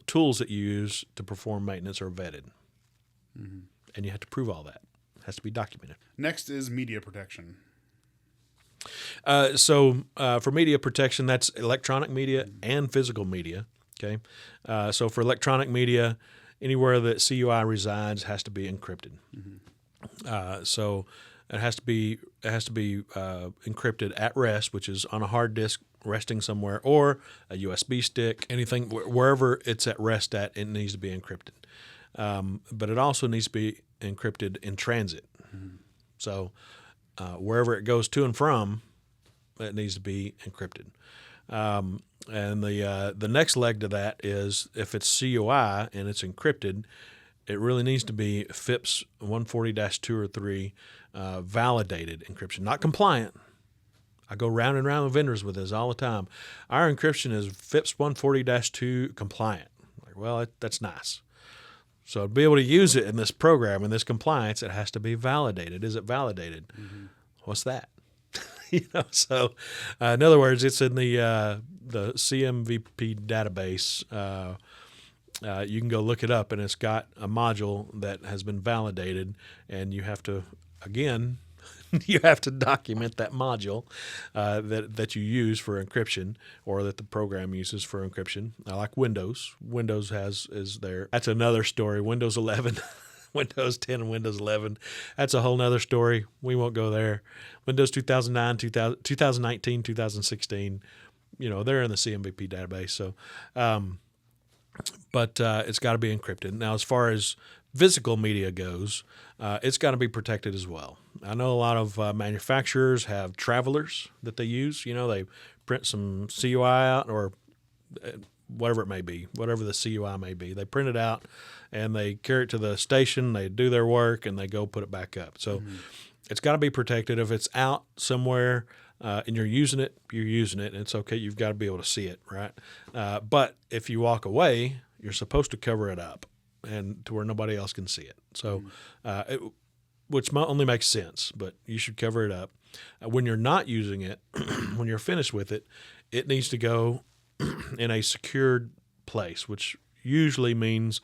tools that you use to perform maintenance are vetted. Mm-hmm. And you have to prove all that. It has to be documented. Next is media protection. So for media protection, that's electronic media and physical media. Okay. So for electronic media, anywhere that CUI resides has to be encrypted. Mm-hmm. So it has to be encrypted at rest, which is on a hard disk resting somewhere, or a USB stick. Anything wherever it's at rest at, it needs to be encrypted. But it also needs to be encrypted in transit. Mm-hmm. So wherever it goes to and from, it needs to be encrypted. And the next leg to that is if it's CUI and it's encrypted, it really needs to be FIPS 140-2 or 3 validated encryption, not compliant. I go round and round with vendors with this all the time. Our encryption is FIPS 140-2 compliant. Well, that's nice. So to be able to use it in this program, in this compliance, it has to be validated. Is it validated? Mm-hmm. What's that? So in other words, it's in the CMVP database. You can go look it up, and it's got a module that has been validated, and you have to, again, document that module that you use for encryption, or that the program uses for encryption. Like Windows is there. That's another story. Windows 11. Windows 10 and Windows 11. That's a whole nother story. We won't go there. Windows 2009, 2019, 2016, they're in the CMVP database. So, but it's got to be encrypted. Now, as far as physical media goes, it's got to be protected as well. I know a lot of manufacturers have travelers that they use. They print some CUI out, or whatever it may be, whatever the CUI may be. They print it out and they carry it to the station, they do their work, and they go put it back up. So it's got to be protected. If it's out somewhere and you're using it, and it's okay. You've got to be able to see it, right? But if you walk away, you're supposed to cover it up and to where nobody else can see it. So which only makes sense, but you should cover it up. When you're not using it, when you're finished with it, it needs to go in a secured place, which usually means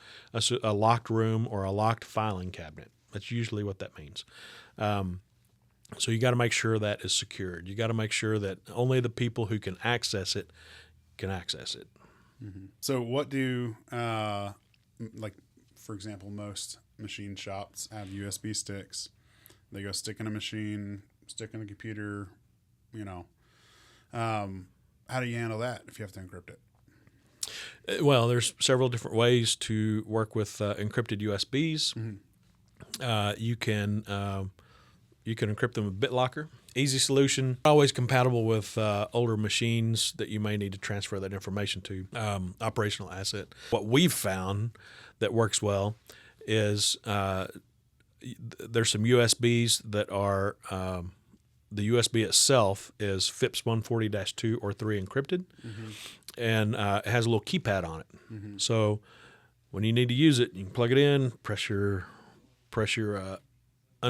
a locked room or a locked filing cabinet. That's usually what that means. So you got to make sure that is secured. You got to make sure that only the people who can access it can access it. Mm-hmm. So what do, for example, most machine shops have USB sticks. They go stick in a machine, stick in a computer, how do you handle that if you have to encrypt it? Well, there's several different ways to work with encrypted USBs. Mm-hmm. You can encrypt them with BitLocker. Easy solution. Always compatible with older machines that you may need to transfer that information to. Operational asset. What we've found that works well is there's some USBs that are the USB itself is FIPS 140-2 or 3 encrypted, mm-hmm. and it has a little keypad on it. Mm-hmm. So when you need to use it, you can plug it in, press your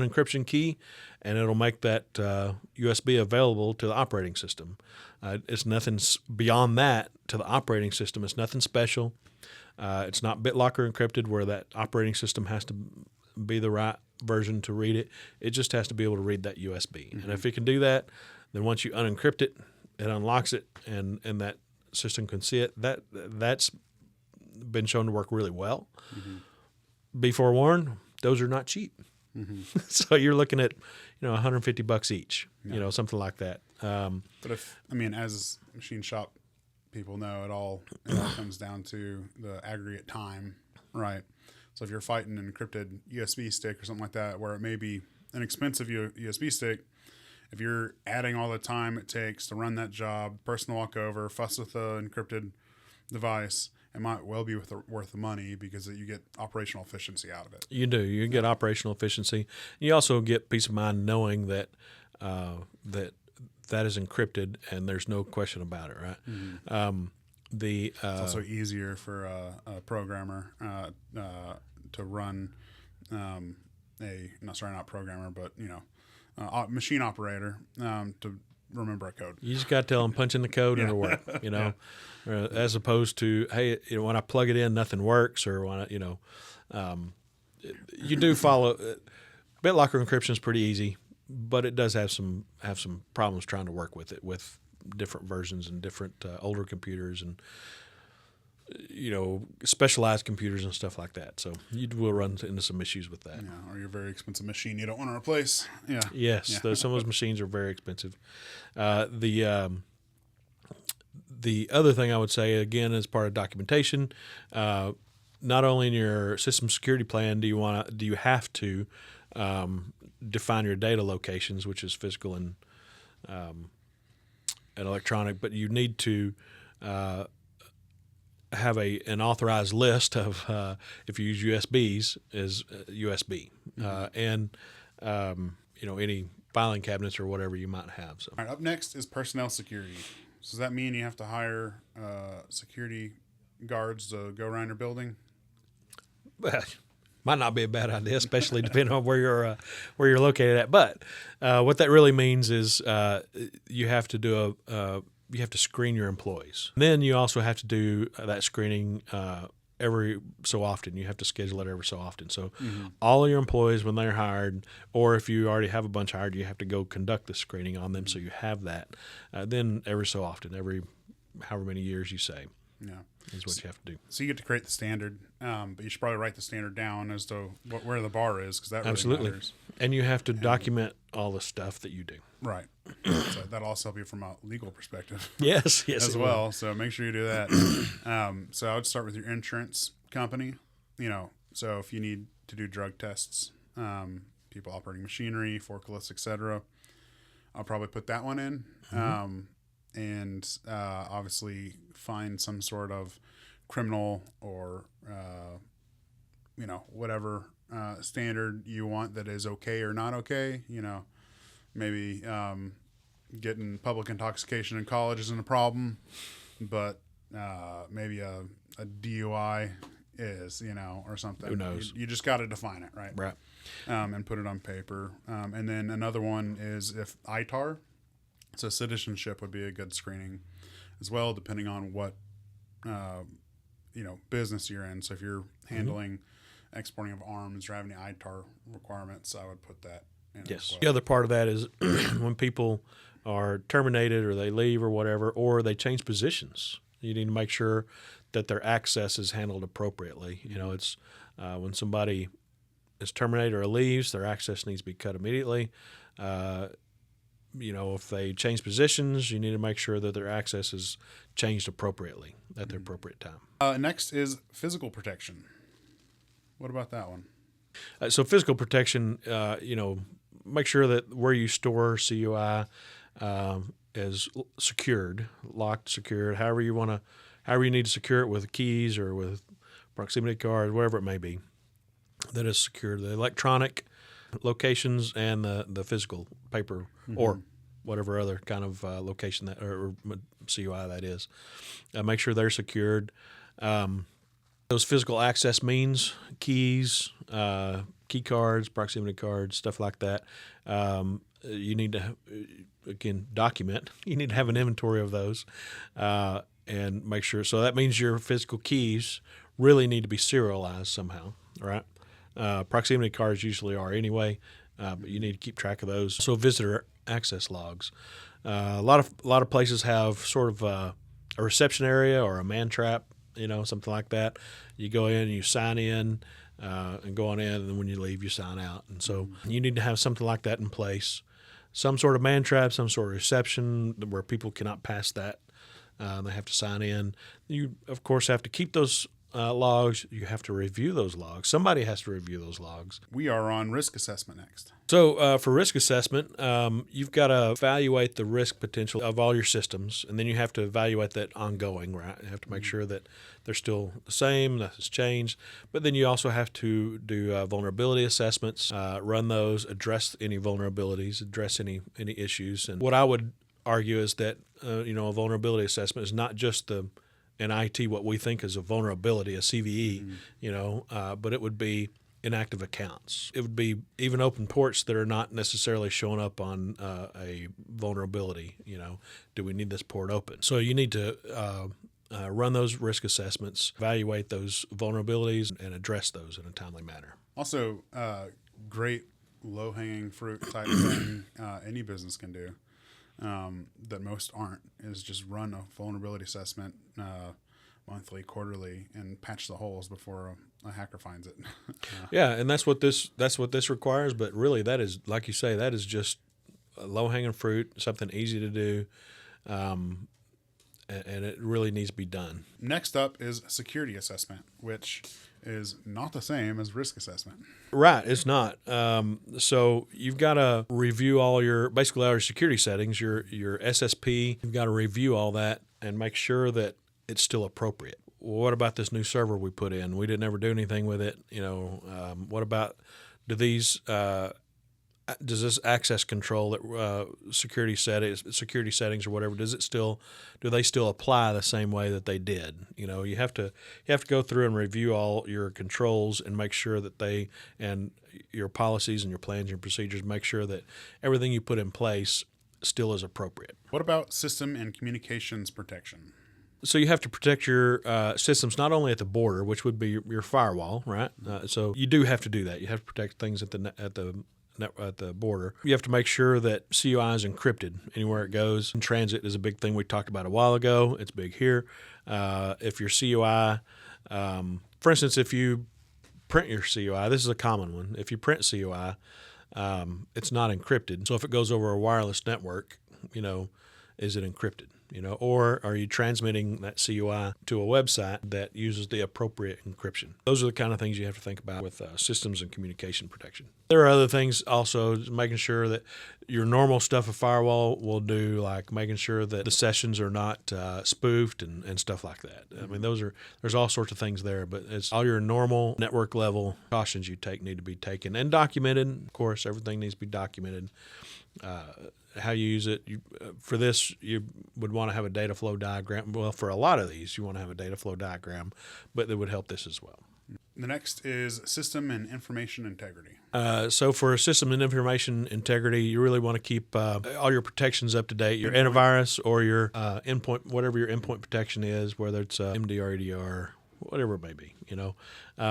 unencryption key, and it'll make that USB available to the operating system. It's nothing beyond that to the operating system. It's nothing special. It's not BitLocker encrypted where that operating system has to be the right version to read it. It just has to be able to read that USB. And if it can do that, then once you unencrypt it, it unlocks it, and that system can see it. That's been shown to work really well. Be forewarned, those are not cheap. So you're looking at, $150 each, something like that. But as machine shop people know, it all comes down to the aggregate time, right? So if you're fighting an encrypted USB stick or something like that, where it may be an expensive USB stick, if you're adding all the time it takes to run that job, person to walk over, fuss with the encrypted device, it might well be worth the money because you get operational efficiency out of it. You do. You get operational efficiency. You also get peace of mind knowing that that is encrypted and there's no question about it, right? It's also easier for a programmer to run machine operator to remember a code. You just got to tell them punch in the code and it'll work, as opposed to, hey, when I plug it in, nothing works, or when you do follow. BitLocker encryption is pretty easy, but it does have some problems trying to work with it with different versions and different older computers and specialized computers and stuff like that. So you will run into some issues with that. Yeah, or your very expensive machine you don't want to replace. Yeah. Yes, some of those machines are very expensive. The other thing I would say, again, as part of documentation, not only in your system security plan do you have to define your data locations, which is physical and electronic, but you need to have an authorized list of if you use USBs is USB and any filing cabinets or whatever you might have. So, all right, up next is personnel security. So does that mean you have to hire security guards to go around your building? Might not be a bad idea, especially depending on where you're located at. But what that really means is you have to you have to screen your employees. And then you also have to do that screening every so often. You have to schedule it every so often. So all of your employees, when they're hired, or if you already have a bunch hired, you have to go conduct the screening on them so you have that. Then every so often, every however many years you say. Yeah. Is what you have to do. So you get to create the standard, but you should probably write the standard down as to where the bar is, because that really matters. And you have to document all the stuff that you do. Right. So that'll also help you from a legal perspective. Yes, as well. So make sure you do that. So I would start with your insurance company. So if you need to do drug tests, people operating machinery, forklifts, etc., I'll probably put that one in. And obviously find some sort of criminal or whatever standard you want that is okay or not okay. Maybe getting public intoxication in college isn't a problem, but maybe a DUI is, or something. Who knows? You just got to define it, right? Right. And put it on paper. And then another one is if ITAR. So citizenship would be a good screening as well, depending on what, business you're in. So if you're handling exporting of arms or have any ITAR requirements, I would put that in as well. The other part of that is when people are terminated or they leave or whatever, or they change positions, you need to make sure that their access is handled appropriately. It's when somebody is terminated or leaves, their access needs to be cut immediately. If they change positions, you need to make sure that their access is changed appropriately at the appropriate time. Next is physical protection. What about that one? So physical protection, make sure that where you store CUI is secured, locked, secured, however you need to secure it with keys or with proximity cards, whatever it may be, that is secured. The electronic locations and the physical paper or whatever other kind of location that or CUI that is. Make sure they're secured. Those physical access means keys, key cards, proximity cards, stuff like that. You need to, again, document. You need to have an inventory of those and make sure. So that means your physical keys really need to be serialized somehow, right? Proximity cards usually are anyway, but you need to keep track of those. So visitor access logs. A lot of places have sort of a reception area or a man trap, something like that. You go in, you sign in, and go on in, and then when you leave, you sign out. And so you need to have something like that in place. Some sort of man trap, some sort of reception where people cannot pass that. They have to sign in. You, of course, have to keep those logs. You have to review those logs. Somebody has to review those logs. We are on risk assessment next. So for risk assessment, you've got to evaluate the risk potential of all your systems, and then you have to evaluate that ongoing, right? You have to make sure that they're still the same, nothing's changed. But then you also have to do vulnerability assessments, run those, address any vulnerabilities, address any issues. And what I would argue is that a vulnerability assessment is not just in IT what we think is a vulnerability, a CVE, but it would be inactive accounts. It would be even open ports that are not necessarily showing up on a vulnerability. Do we need this port open? So you need to run those risk assessments, evaluate those vulnerabilities, and address those in a timely manner. Also, great low-hanging fruit type thing any business can do that most aren't is just run a vulnerability assessment monthly, quarterly, and patch the holes before a hacker finds it. Yeah, and that's what this requires. But really, that is, like you say, that is just low hanging fruit, something easy to do, and it really needs to be done. Next up is security assessment, which is not the same as risk assessment. Right, it's not. So you've got to review all your security settings, your SSP. You've got to review all that and make sure that it's still appropriate. Well, what about this new server we put in? We didn't ever do anything with it. What about does this access control that security settings or whatever, do they still apply the same way that they did? You have to go through and review all your controls and make sure that and your policies and your plans and your procedures, make sure that everything you put in place still is appropriate. What about system and communications protection? So you have to protect your systems not only at the border, which would be your firewall, right? So you do have to do that. You have to protect things at the border. You have to make sure that CUI is encrypted anywhere it goes. In transit is a big thing we talked about a while ago. It's big here. If your CUI, for instance, if you print your CUI, this is a common one. If you print CUI, it's not encrypted. So if it goes over a wireless network, is it encrypted? Or are you transmitting that CUI to a website that uses the appropriate encryption? Those are the kind of things you have to think about with systems and communication protection. There are other things also, making sure that your normal stuff a firewall will do, like making sure that the sessions are not spoofed and stuff like that. I mean, there's all sorts of things there, but it's all your normal network level cautions you take need to be taken and documented. Of course, everything needs to be documented. How you use it. For this, you would want to have a data flow diagram. Well, for a lot of these, you want to have a data flow diagram, but that would help this as well. The next is system and information integrity. So for system and information integrity, you really want to keep all your protections up to date, your antivirus or your endpoint, whatever your endpoint protection is, whether it's MDR, EDR, whatever it may be,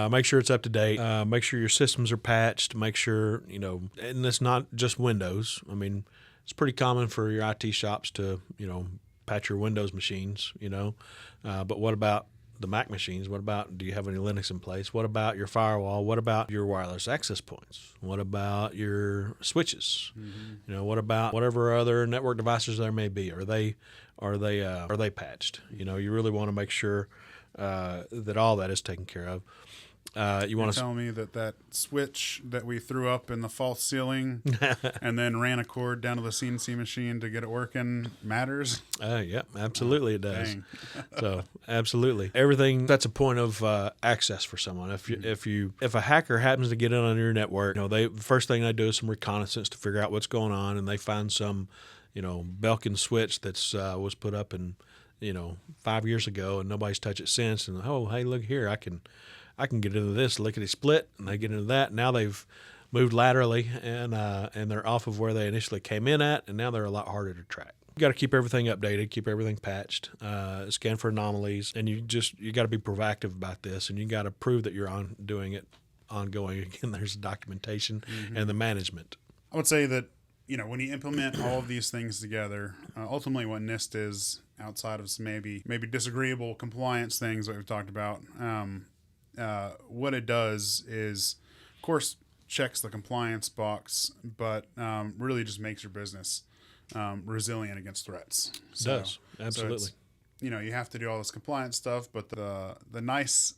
make sure it's up to date, make sure your systems are patched, make sure, and it's not just Windows. I mean, it's pretty common for your IT shops to, patch your Windows machines, but what about the Mac machines? What about, do you have any Linux in place? What about your firewall? What about your wireless access points? What about your switches? Mm-hmm. What about whatever other network devices there may be? Are they patched? You really want to make sure that all that is taken care of. You want to tell me that switch that we threw up in the false ceiling and then ran a cord down to the CNC machine to get it working matters? Yeah, absolutely it does. So absolutely, everything that's a point of access for someone. If a hacker happens to get in on your network, the first thing they do is some reconnaissance to figure out what's going on, and they find some, Belkin switch that's was put up in 5 years ago and nobody's touched it since, and hey, look here, I can I can get into this lickety split, and they get into that. Now they've moved laterally, and they're off of where they initially came in at, and now they're a lot harder to track. You got to keep everything updated, keep everything patched, scan for anomalies, and you got to be proactive about this, and you got to prove that you're doing it ongoing. Again, there's documentation and the management. I would say that, when you implement all of these things together, ultimately what NIST is, outside of some maybe disagreeable compliance things that we've talked about, what it does is, of course, checks the compliance box, but really just makes your business resilient against threats. It does. Absolutely. So you have to do all this compliance stuff, but the nice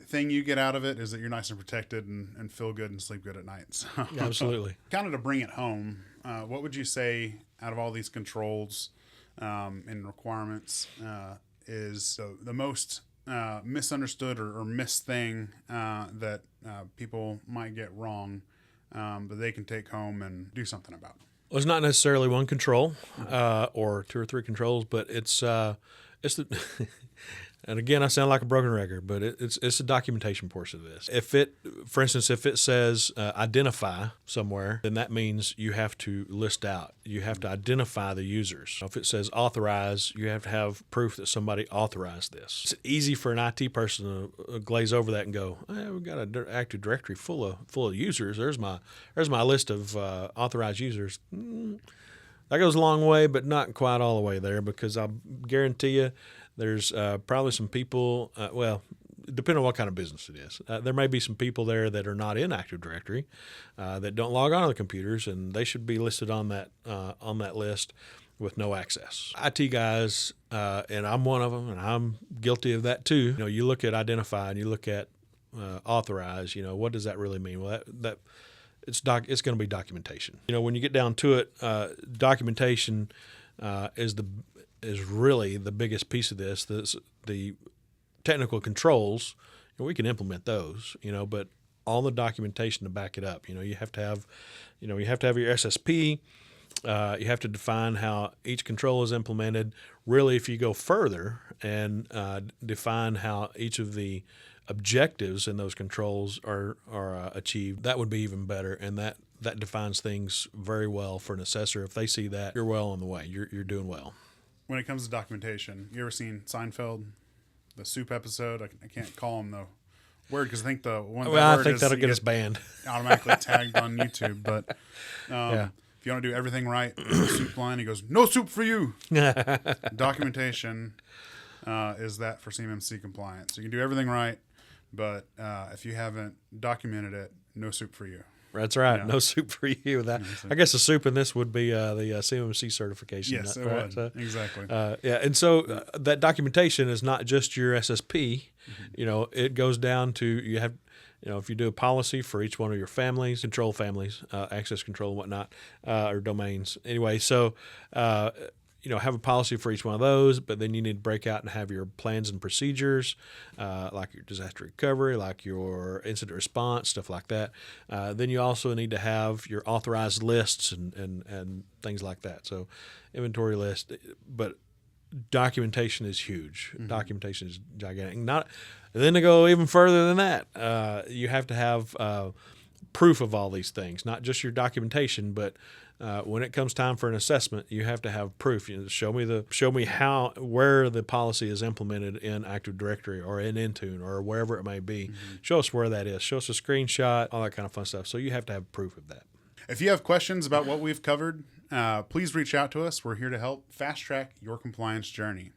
thing you get out of it is that you're nice and protected and feel good and sleep good at night. So, absolutely. Kind of to bring it home, what would you say out of all these controls and requirements is the most misunderstood or missed thing that people might get wrong, but they can take home and do something about? Well, it's not necessarily one control or two or three controls, but it's the and again, I sound like a broken record, but it's the documentation portion of this. For instance, if it says identify somewhere, then that means you have to list out. You have to identify the users. If it says authorize, you have to have proof that somebody authorized this. It's easy for an IT person to glaze over that and go, we've got an Active Directory full of users. There's my list of authorized users. That goes a long way, but not quite all the way there, because I guarantee you, there's probably some people, depending on what kind of business it is, there may be some people there that are not in Active Directory that don't log on to the computers, and they should be listed on that list with no access. IT guys, and I'm one of them, and I'm guilty of that too. You look at identify and you look at authorize. What does that really mean? Well, it's going to be documentation. When you get down to it, documentation is really the biggest piece of this. The technical controls, we can implement those, but all the documentation to back it up. You have to have your SSP. You have to define how each control is implemented. Really, if you go further and define how each of the objectives in those controls are achieved, that would be even better, and that defines things very well for an assessor. If they see that, you're well on the way. You're doing well. When it comes to documentation, you ever seen Seinfeld, the soup episode? I can't call him the word because I think the one. Well, I think that'll get us banned. Automatically tagged on YouTube, but if you want to do everything right, the soup line, he goes, "No soup for you." Documentation is that for CMMC compliance. You can do everything right, but if you haven't documented it, no soup for you. That's right. Yeah. No soup for you. I guess the soup in this would be the CMMC certification. Yes, it would. So, exactly. And so that documentation is not just your SSP. Mm-hmm. It goes down to you have, if you do a policy for each one of your families, control families, access control and whatnot, or domains. Anyway, so have a policy for each one of those, but then you need to break out and have your plans and procedures, like your disaster recovery, like your incident response, stuff like that. Then you also need to have your authorized lists and things like that. So inventory list, but documentation is huge. Mm-hmm. Documentation is gigantic. And then to go even further than that, you have to have proof of all these things, not just your documentation, but when it comes time for an assessment, you have to have proof. Show me where the policy is implemented in Active Directory or in Intune or wherever it may be. Mm-hmm. Show us where that is. Show us a screenshot, all that kind of fun stuff. So you have to have proof of that. If you have questions about what we've covered, please reach out to us. We're here to help fast track your compliance journey.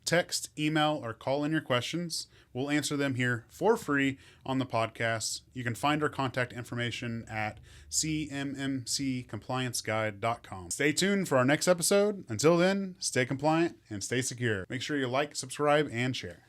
Text, email, or call in your questions. We'll answer them here for free on the podcast. You can find our contact information at CMMCComplianceGuide.com. Stay tuned for our next episode. Until then, stay compliant and stay secure. Make sure you like, subscribe, and share.